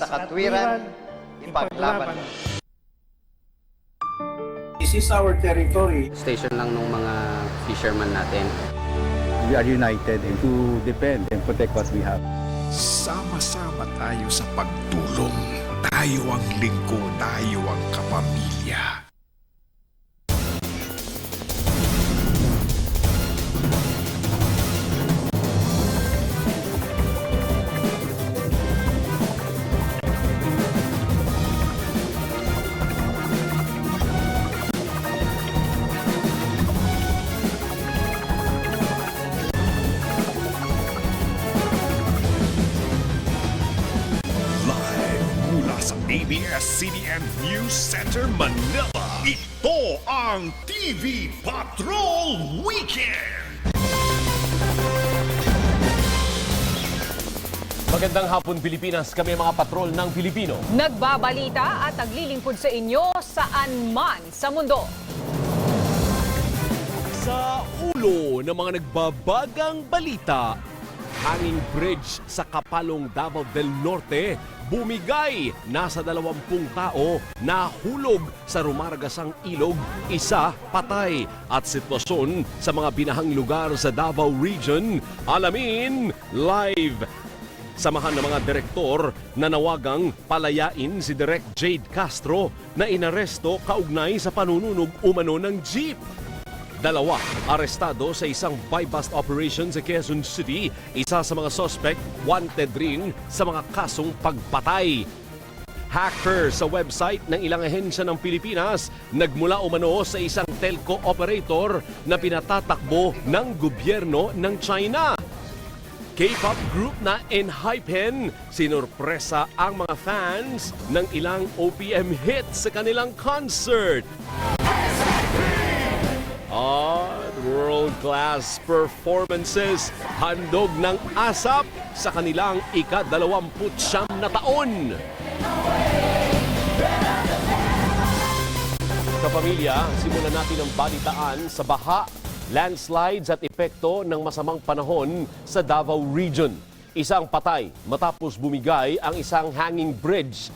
sa katwiran, ipaglaban mo. This is our territory. Station lang ng mga fisherman natin. We are united to defend and protect what we have. Sama-sama tayo sa pagtulong. Tayo ang lingkod, tayo ang kapamilya. Mula sa ABS-CBN News Center, Manila, ito ang TV Patrol Weekend! Magandang hapon, Pilipinas. Kami ang mga patrol ng Pilipino. Nagbabalita at naglilingkod sa inyo saan man sa mundo. Sa ulo ng mga nagbabagang balita, hanging bridge sa Kapalong, Davao del Norte, bumigay. Nasa 20 tao nahulog sa rumaragasang ilog, isa patay. At sitwasyon sa mga binahang lugar sa Davao Region, alamin live. Samahan ng mga direktor na nawagang palayain si Direk Jade Castro na inaresto kaugnay sa panununog umano ng jeep. 2 arestado sa isang buy-bust operation sa Quezon City. Isa sa mga suspect wanted rin sa mga kasong pagpatay. Hacker sa website ng ilang ahensya ng Pilipinas nagmula umano sa isang telco operator na pinatatakbo ng gobyerno ng China. K-pop group na Enhypen, sinurpresa ang mga fans ng ilang OPM hits sa kanilang concert. At world-class performances, handog ng ASAP sa kanilang ika-29 na taon. Kapamilya, simulan natin ang balitaan sa baha, landslides at epekto ng masamang panahon sa Davao Region. Isang patay matapos bumigay ang isang hanging bridge